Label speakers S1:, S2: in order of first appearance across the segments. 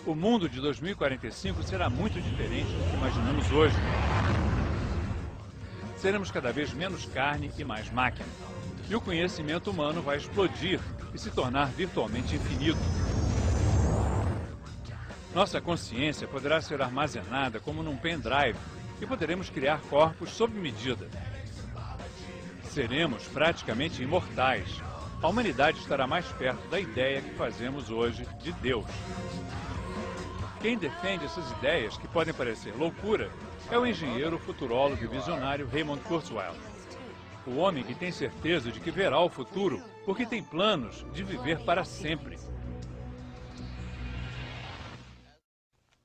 S1: O mundo de 2045 será muito diferente do que imaginamos hoje. Seremos cada vez menos carne e mais máquina. E o conhecimento humano vai explodir e se tornar virtualmente infinito. Nossa consciência poderá ser armazenada como num pendrive e poderemos criar corpos sob medida. Seremos praticamente imortais. A humanidade estará mais perto da ideia que fazemos hoje de Deus. Quem defende essas ideias, que podem parecer loucura, é o engenheiro, futurólogo e visionário Reymond Coswell. O homem que tem certeza de que verá o futuro, porque tem planos de viver para sempre.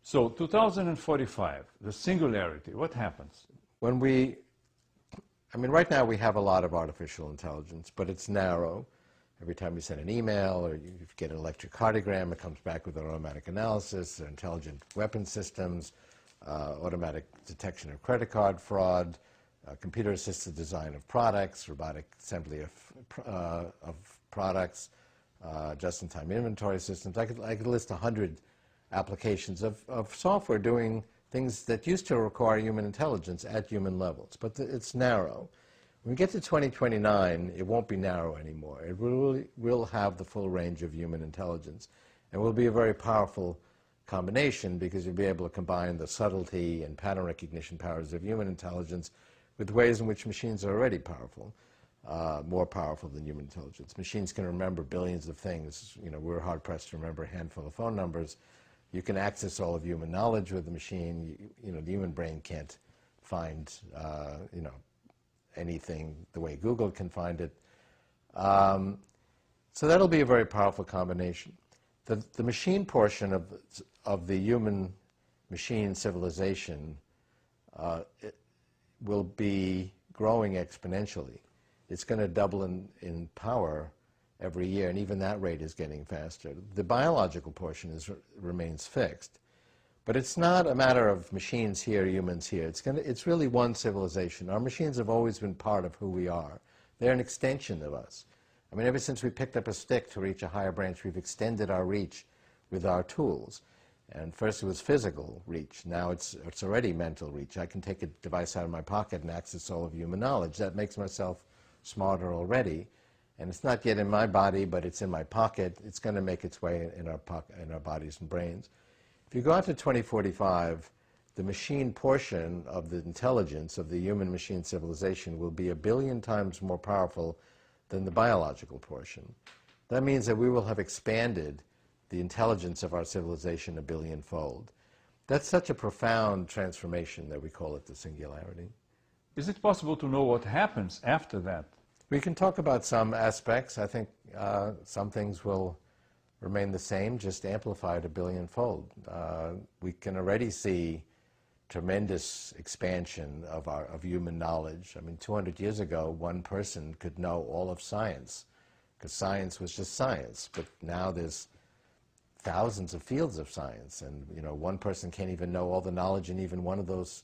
S1: So, 2045, the singularity, what happens?
S2: Right now we have a lot of artificial intelligence, but it's narrow. Every time you send an email or you get an electrocardiogram, it comes back with an automatic analysis, intelligent weapon systems, automatic detection of credit card fraud, computer-assisted design of products, robotic assembly of products, just-in-time inventory systems. I could list 100 applications of software doing things that used to require human intelligence at human levels, but it's narrow. When we get to 2029, it won't be narrow anymore. It will have the full range of human intelligence, and will be a very powerful combination because you'll be able to combine the subtlety and pattern recognition powers of human intelligence with ways in which machines are already powerful, more powerful than human intelligence. Machines can remember billions of things. You know, we're hard-pressed to remember a handful of phone numbers. You can access all of human knowledge with the machine. You know, the human brain can't find, anything the way Google can find it. So that'll be a very powerful combination. The machine portion of the human-machine civilization it will be growing exponentially. It's going to double in power every year, and even that rate is getting faster. The biological portion remains fixed. But it's not a matter of machines here, humans here. It's really one civilization. Our machines have always been part of who we are. They're an extension of us. I mean, ever since we picked up a stick to reach a higher branch, we've extended our reach with our tools. And first it was physical reach. Now it's already mental reach. I can take a device out of my pocket and access all of human knowledge. That makes myself smarter already. And it's not yet in my body, but it's in my pocket. It's going to make its way in our bodies and brains. If you go out to 2045, the machine portion of the intelligence of the human-machine civilization will be 1 billion times more powerful than the biological portion. That means that we will have expanded the intelligence of our civilization 1 billion-fold. That's such a profound transformation that we call it the singularity.
S1: Is it possible to know what happens after that?
S2: We can talk about some aspects. I think some things will remain the same, just amplified 1 billion-fold. We can already see tremendous expansion of human knowledge. I mean, 200 years ago, one person could know all of science, because science was just science. But now there's thousands of fields of science, and one person can't even know all the knowledge in even one of those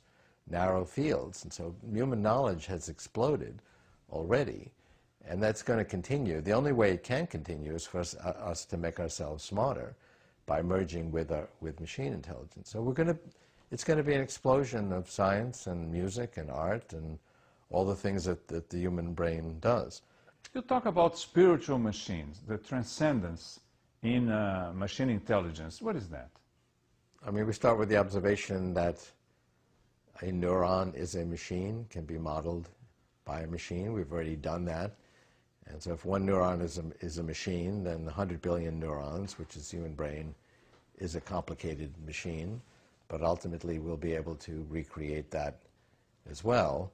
S2: narrow fields. And so human knowledge has exploded already. And that's going to continue. The only way it can continue is for us to make ourselves smarter by merging with machine intelligence. So it's going to be an explosion of science and music and art and all the things that the human brain does.
S1: You talk about spiritual machines, the transcendence in machine intelligence. What is that?
S2: I mean, we start with the observation that a neuron is a machine, can be modeled by a machine. We've already done that. And so if one neuron is a machine, then 100 billion neurons, which is the human brain, is a complicated machine. But ultimately, we'll be able to recreate that as well.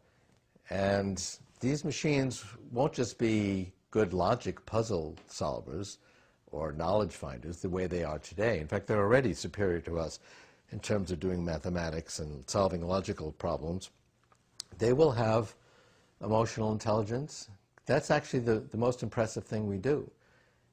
S2: And these machines won't just be good logic puzzle solvers or knowledge finders the way they are today. In fact, they're already superior to us in terms of doing mathematics and solving logical problems. They will have emotional intelligence. That's actually the most impressive thing we do.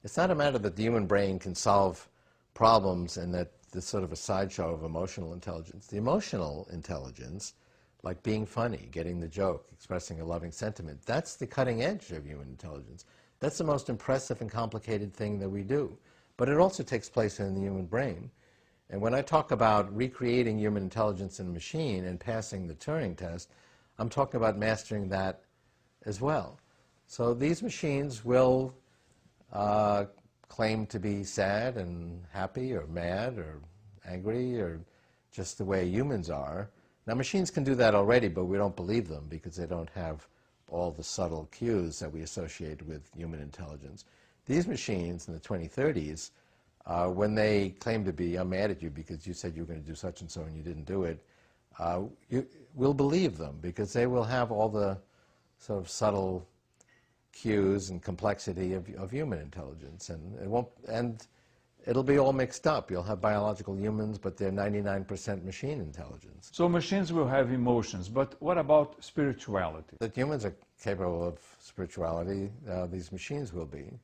S2: It's not a matter that the human brain can solve problems and that there's sort of a sideshow of emotional intelligence. The emotional intelligence, like being funny, getting the joke, expressing a loving sentiment, that's the cutting edge of human intelligence. That's the most impressive and complicated thing that we do. But it also takes place in the human brain. And when I talk about recreating human intelligence in a machine and passing the Turing test, I'm talking about mastering that as well. So these machines will claim to be sad and happy or mad or angry or just the way humans are. Now, machines can do that already, but we don't believe them because they don't have all the subtle cues that we associate with human intelligence. These machines in the 2030s, when they claim to be, I'm mad at you because you said you were going to do such and so and you didn't do it, we'll believe them because they will have all the sort of subtle cues and complexity of human intelligence, and it'll be all mixed up. You'll have biological humans, but they're 99% machine intelligence.
S1: So machines will have emotions, but what about spirituality?
S2: That humans are capable of spirituality, these machines will be.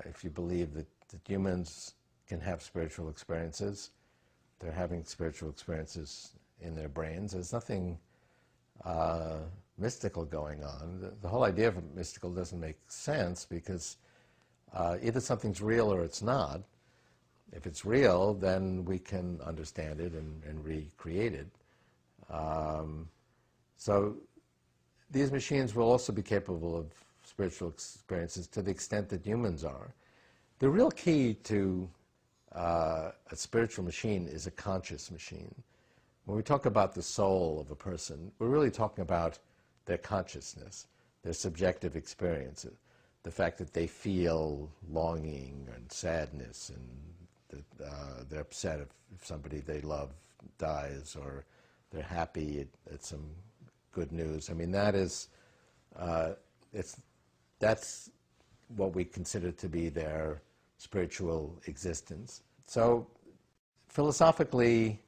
S2: If you believe that humans can have spiritual experiences, they're having spiritual experiences in their brains. There's nothing mystical going on. The whole idea of mystical doesn't make sense because either something's real or it's not. If it's real, then we can understand it and recreate it. So these machines will also be capable of spiritual experiences to the extent that humans are. The real key to a spiritual machine is a conscious machine. When we talk about the soul of a person, we're really talking about their consciousness, their subjective experiences, the fact that they feel longing and sadness and that they're upset if somebody they love dies, or they're happy at some good news. I mean, that is, that's what we consider to be their spiritual existence. So philosophically,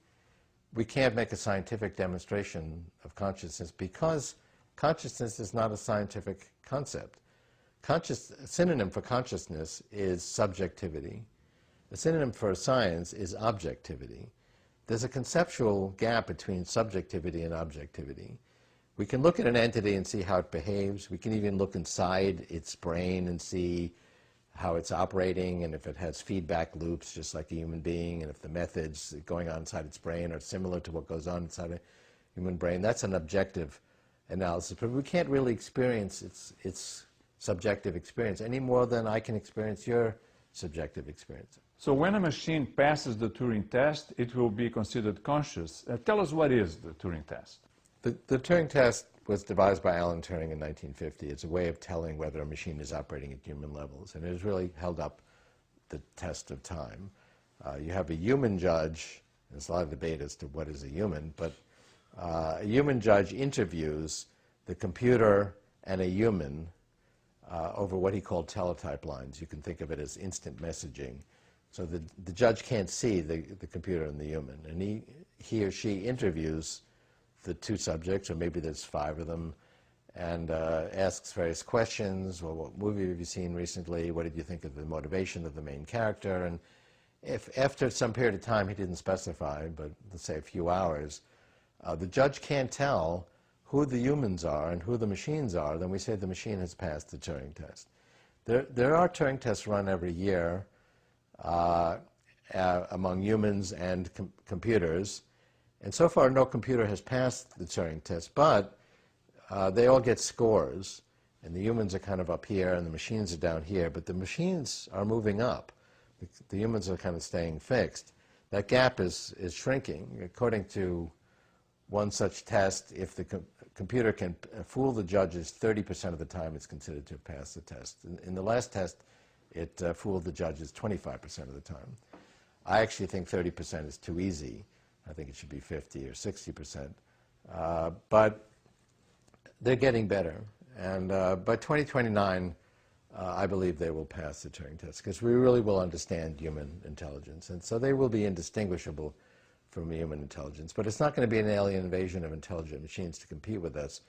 S2: we can't make a scientific demonstration of consciousness because consciousness is not a scientific concept. A synonym for consciousness is subjectivity. A synonym for science is objectivity. There's a conceptual gap between subjectivity and objectivity. We can look at an entity and see how it behaves. We can even look inside its brain and see how it's operating and if it has feedback loops just like a human being, and if the methods going on inside its brain are similar to what goes on inside a human brain. That's an objective analysis, but we can't really experience its subjective experience any more than I can experience your subjective experience.
S1: So when a machine passes the Turing test, it will be considered conscious. Tell us, what is the Turing test?
S2: The Turing test was devised by Alan Turing in 1950. It's a way of telling whether a machine is operating at human levels, and it has really held up the test of time. You have a human judge. There's a lot of debate as to what is a human, but a human judge interviews the computer and a human over what he called teletype lines. You can think of it as instant messaging. So the judge can't see the computer and the human, and he or she interviews the two subjects, or maybe there's 5 of them, and asks various questions. Well, what movie have you seen recently? What did you think of the motivation of the main character? And if after some period of time, he didn't specify, but let's say a few hours, the judge can't tell who the humans are and who the machines are, then we say the machine has passed the Turing test. There are Turing tests run every year among humans and computers. And so far, no computer has passed the Turing test, but they all get scores. And the humans are kind of up here, and the machines are down here. But the machines are moving up. The humans are kind of staying fixed. That gap is shrinking. According to one such test, if the computer can fool the judges 30% of the time, it's considered to have passed the test. In the last test, it fooled the judges 25% of the time. I actually think 30% is too easy. I think it should be 50 or 60%. But they're getting better. And by 2029, I believe they will pass the Turing test, because we really will understand human intelligence. And so they will be indistinguishable from human intelligence. But it's not going to be an alien invasion of intelligent machines to compete with us.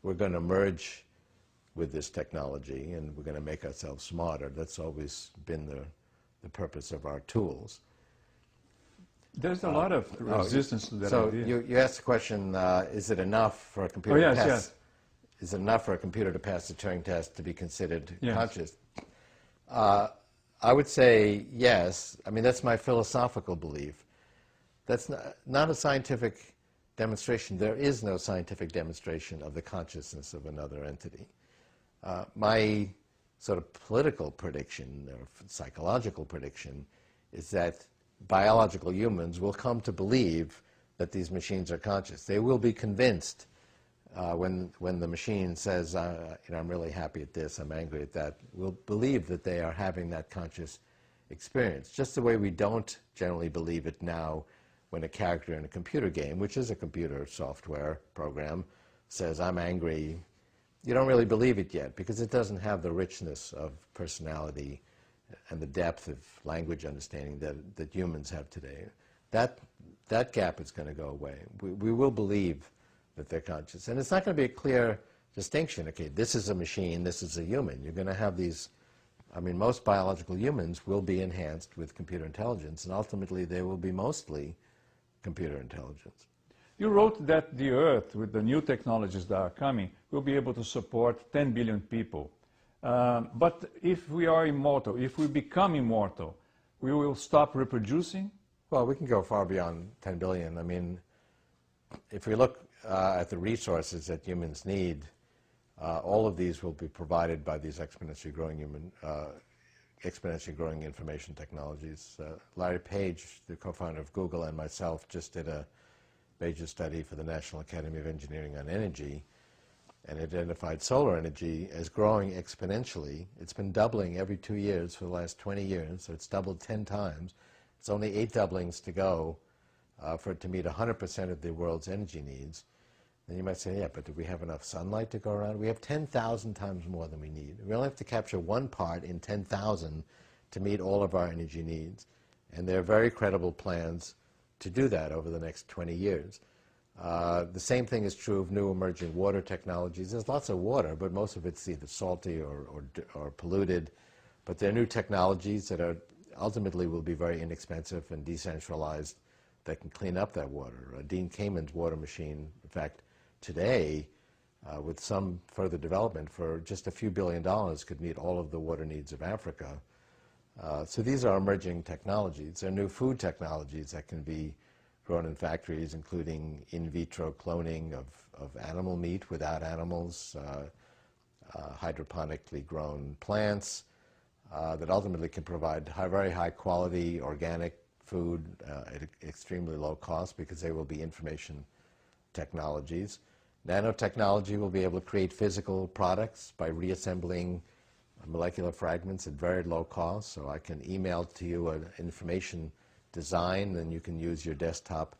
S2: We're going to merge with this technology, and we're going to make ourselves smarter. That's always been the purpose of our tools.
S1: There's a lot of resistance to that idea.
S2: So you asked the question, is it enough for a computer to pass?
S1: Yes.
S2: Is it enough for a computer to pass the Turing test to be considered conscious? I would say yes. I mean, that's my philosophical belief. That's not a scientific demonstration. There is no scientific demonstration of the consciousness of another entity. My sort of political prediction or psychological prediction is that biological humans will come to believe that these machines are conscious. They will be convinced when the machine says, I'm really happy at this, I'm angry at that, will believe that they are having that conscious experience. Just the way we don't generally believe it now when a character in a computer game, which is a computer software program, says, I'm angry. You don't really believe it yet because it doesn't have the richness of personality and the depth of language understanding that humans have today. That gap is going to go away. We will believe that they're conscious. And it's not going to be a clear distinction. Okay, this is a machine, this is a human. You're going to have these, most biological humans will be enhanced with computer intelligence, and ultimately they will be mostly computer intelligence.
S1: You wrote that the Earth, with the new technologies that are coming, will be able to support 10 billion people. But if we are immortal, if we become immortal, we will stop reproducing?
S2: Well, we can go far beyond 10 billion. If we look at the resources that humans need, all of these will be provided by these exponentially growing information technologies. Larry Page, the co-founder of Google, and myself just did a major study for the National Academy of Engineering on energy and identified solar energy as growing exponentially. It's been doubling every 2 years for the last 20 years, so it's doubled 10 times. It's only 8 doublings to go for it to meet 100% of the world's energy needs. Then you might say, yeah, but do we have enough sunlight to go around? We have 10,000 times more than we need. We only have to capture 1 part in 10,000 to meet all of our energy needs. And there are very credible plans to do that over the next 20 years. The same thing is true of new emerging water technologies. There's lots of water, but most of it's either salty or polluted. But there are new technologies that are ultimately will be very inexpensive and decentralized that can clean up that water. Dean Kamen's water machine, in fact, today, with some further development, for just a few $1 billion could meet all of the water needs of Africa. So these are emerging technologies. There are new food technologies that can be grown in factories, including in vitro cloning of animal meat without animals, hydroponically grown plants that ultimately can provide very high quality organic food at extremely low cost because they will be information technologies. Nanotechnology will be able to create physical products by reassembling molecular fragments at very low cost. So I can email to you an information design, and you can use your desktop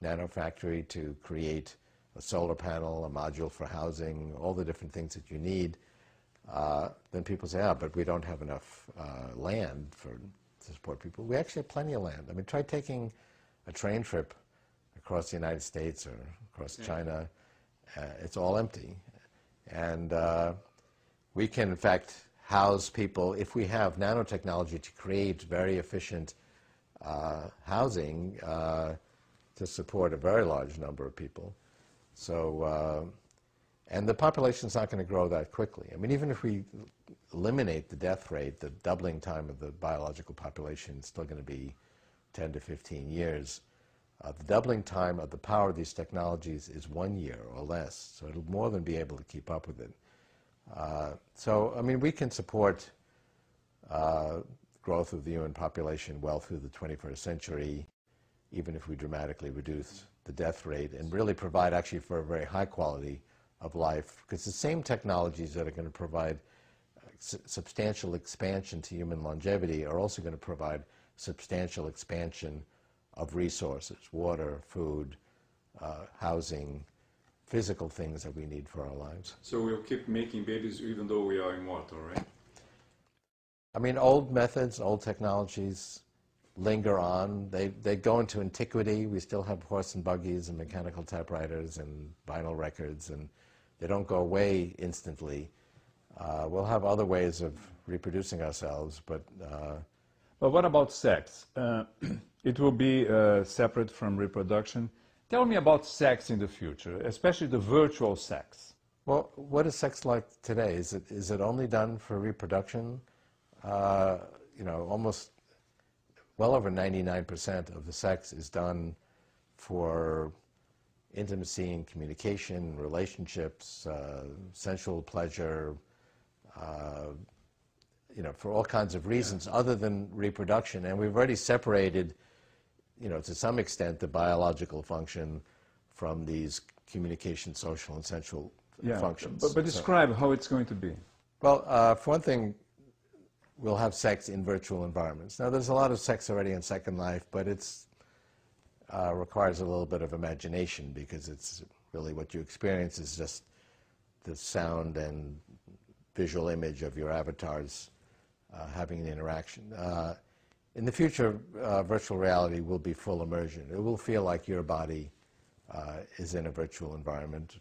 S2: nanofactory to create a solar panel, a module for housing, all the different things that you need. Then people say, but we don't have enough land to support people. We actually have plenty of land. Try taking a train trip across the United States or across China. It's all empty. And we can, in fact, house people. If we have nanotechnology to create very efficient housing to support a very large number of people. So, and the population's not going to grow that quickly. Even if we eliminate the death rate, the doubling time of the biological population is still going to be 10 to 15 years. The doubling time of the power of these technologies is 1 year or less, so it'll more than be able to keep up with it. We can support growth of the human population well through the 21st century, even if we dramatically reduce the death rate and really provide actually for a very high quality of life, because the same technologies that are going to provide substantial expansion to human longevity are also going to provide substantial expansion of resources, water, food, housing, physical things that we need for our lives.
S1: So we'll keep making babies even though we are immortal, right?
S2: Old methods, old technologies linger on. They go into antiquity. We still have horse and buggies and mechanical typewriters and vinyl records, and they don't go away instantly. We'll have other ways of reproducing ourselves, but...
S1: But what about sex? It will be separate from reproduction. Tell me about sex in the future, especially the virtual sex.
S2: Well, what is sex like today? Is it only done for reproduction? Almost well over 99% of the sex is done for intimacy and communication, relationships, sensual pleasure, for all kinds of reasons other than reproduction. And we've already separated, to some extent, the biological function from these communication, social, and sensual functions.
S3: But describe how it's going to be.
S2: Well, for one thing, we'll have sex in virtual environments. Now, there's a lot of sex already in Second Life, but it's requires a little bit of imagination, because it's really what you experience is just the sound and visual image of your avatars having an interaction. In the future, virtual reality will be full immersion. It will feel like your body is in a virtual environment.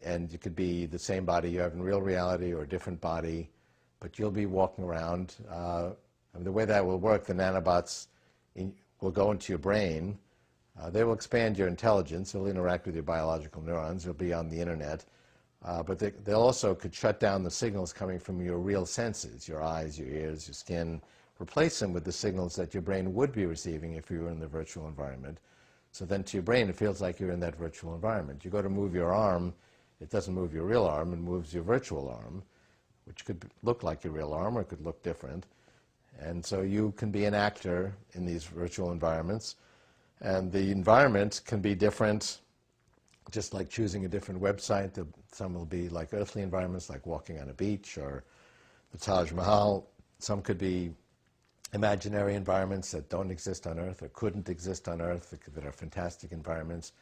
S2: And it could be the same body you have in real reality or a different body, but you'll be walking around. The way that will work, the nanobots will go into your brain. They will expand your intelligence. They'll interact with your biological neurons. They'll be on the internet. But they also could shut down the signals coming from your real senses, your eyes, your ears, your skin, replace them with the signals that your brain would be receiving if you were in the virtual environment. So then to your brain, it feels like you're in that virtual environment. You go to move your arm, it doesn't move your real arm, it moves your virtual arm, which could look like your real arm or it could look different. And so you can be an actor in these virtual environments. And the environment can be different, just like choosing a different website. Some will be like earthly environments, like walking on a beach or the Taj Mahal. Some could be imaginary environments that don't exist on Earth or couldn't exist on Earth, that are fantastic environments.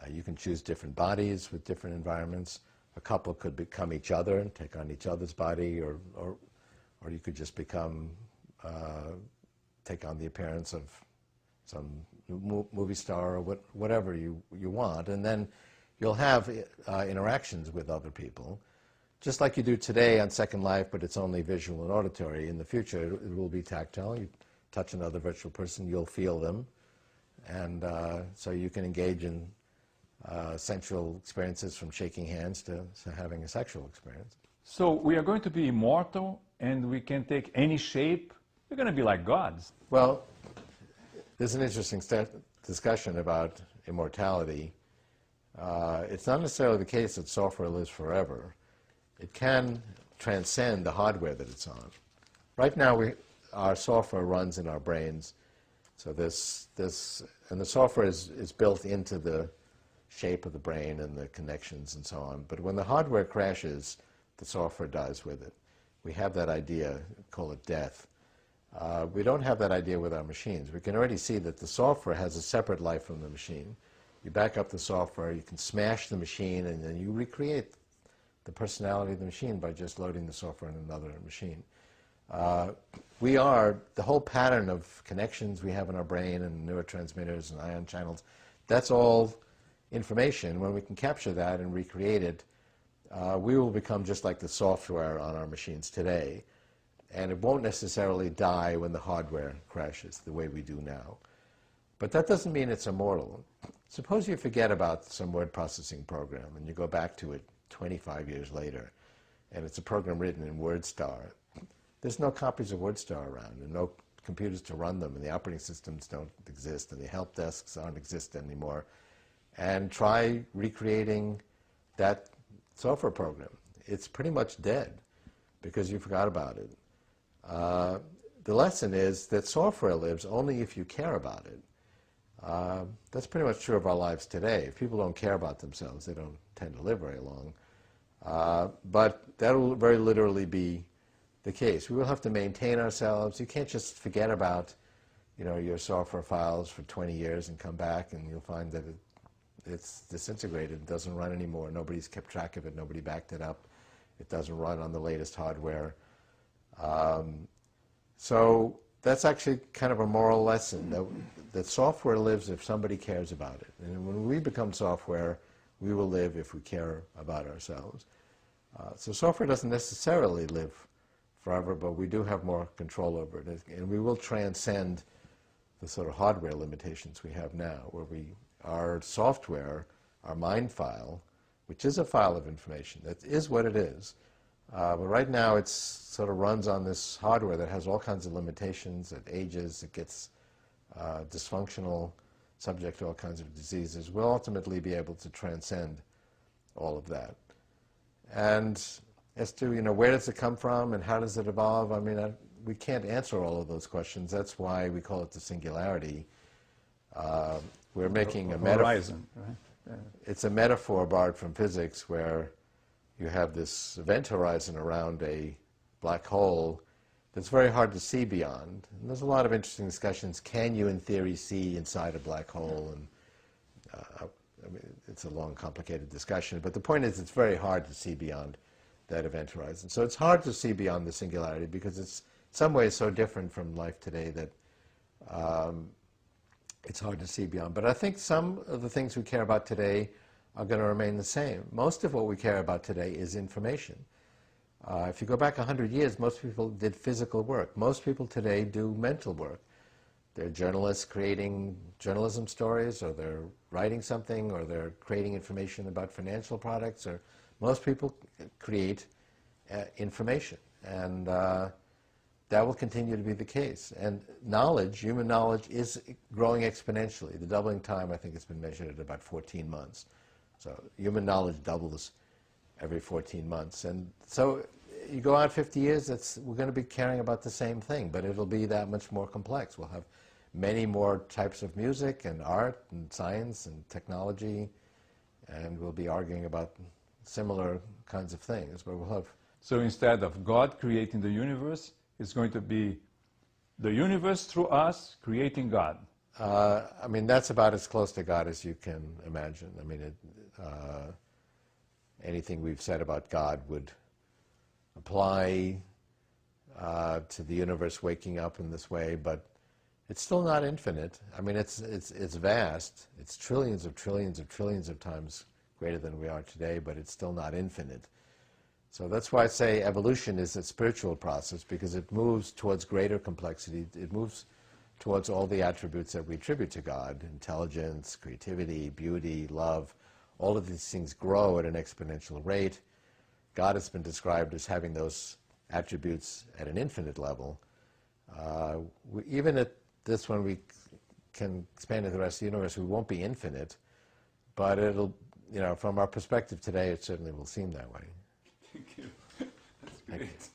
S2: You can choose different bodies with different environments. A couple could become each other and take on each other's body, or you could just become, take on the appearance of some movie star or whatever you want. And then you'll have interactions with other people, just like you do today on Second Life, but it's only visual and auditory. In the future, it will be tactile. You touch another virtual person, you'll feel them. And so you can engage in sensual experiences, from shaking hands to having a sexual experience.
S3: So we are going to be immortal, and we can take any shape. We're going to be like gods.
S2: Well, there's an interesting discussion about immortality. It's not necessarily the case that software lives forever. It can transcend the hardware that it's on. Right now, our software runs in our brains. So and the software is built into the shape of the brain and the connections and so on. But when the hardware crashes, the software dies with it. We have that idea, call it death. We don't have that idea with our machines. We can already see that the software has a separate life from the machine. You back up the software, you can smash the machine, and then you recreate the personality of the machine by just loading the software in another machine. The whole pattern of connections we have in our brain and neurotransmitters and ion channels, that's all information. When we can capture that and recreate it, we will become just like the software on our machines today. And it won't necessarily die when the hardware crashes the way we do now. But that doesn't mean it's immortal. Suppose you forget about some word processing program and you go back to it 25 years later, and it's a program written in WordStar. There's no copies of WordStar around, and no computers to run them, and the operating systems don't exist, and the help desks aren't exist anymore. And try recreating that software program. It's pretty much dead because you forgot about it. The lesson is that software lives only if you care about it. That's pretty much true of our lives today. If people don't care about themselves, they don't tend to live very long. But that will very literally be the case. We will have to maintain ourselves. You can't just forget about, your software files for 20 years and come back and you'll find that it's disintegrated. It doesn't run anymore. Nobody's kept track of it. Nobody backed it up. It doesn't run on the latest hardware. So that's actually kind of a moral lesson, that software lives if somebody cares about it. And when we become software, we will live if we care about ourselves. So software doesn't necessarily live forever, but we do have more control over it. And we will transcend the sort of hardware limitations we have now, where our software, our mind file, which is a file of information, that is what it is. But right now it sort of runs on this hardware that has all kinds of limitations. It ages, it gets dysfunctional. subject to all kinds of diseases, we'll ultimately be able to transcend all of that. And as to, where does it come from and how does it evolve, I mean, we can't answer all of those questions. That's why we call it the singularity. We're making a metaphor.
S3: Horizon, right? Yeah.
S2: It's a metaphor borrowed from physics where you have this event horizon around a black hole that's very hard to see beyond. And there's a lot of interesting discussions. Can you, in theory, see inside a black hole? And I mean, it's a long, complicated discussion. But the point is, it's very hard to see beyond that event horizon. So it's hard to see beyond the singularity because it's in some ways so different from life today that it's hard to see beyond. But I think some of the things we care about today are going to remain the same. Most of what we care about today is information. If you go back 100 years, most people did physical work. Most people today do mental work. They're journalists creating journalism stories, or they're writing something, or they're creating information about financial products, or most people create information. And that will continue to be the case. And knowledge, human knowledge, is growing exponentially. The doubling time, I think, has been measured at about 14 months. So human knowledge doubles every 14 months. And so you go out 50 years, we're going to be caring about the same thing, but it'll be that much more complex. We'll have many more types of music and art and science and technology, and we'll be arguing about similar kinds of things. But we'll have...
S3: So instead of God creating the universe, it's going to be the universe through us creating God.
S2: I mean, that's about as close to God as you can imagine. I mean, anything we've said about God would apply to the universe waking up in this way, but it's still not infinite. I mean, it's vast. It's trillions of trillions of trillions of times greater than we are today, but it's still not infinite. So that's why I say evolution is a spiritual process, because it moves towards greater complexity. It moves towards all the attributes that we attribute to God: intelligence, creativity, beauty, love. All of these things grow at an exponential rate. God has been described as having those attributes at an infinite level. Even at this one, we can expand to the rest of the universe. We won't be infinite, but it'll, from our perspective today, it certainly will seem that way.
S3: Thank you. That's great.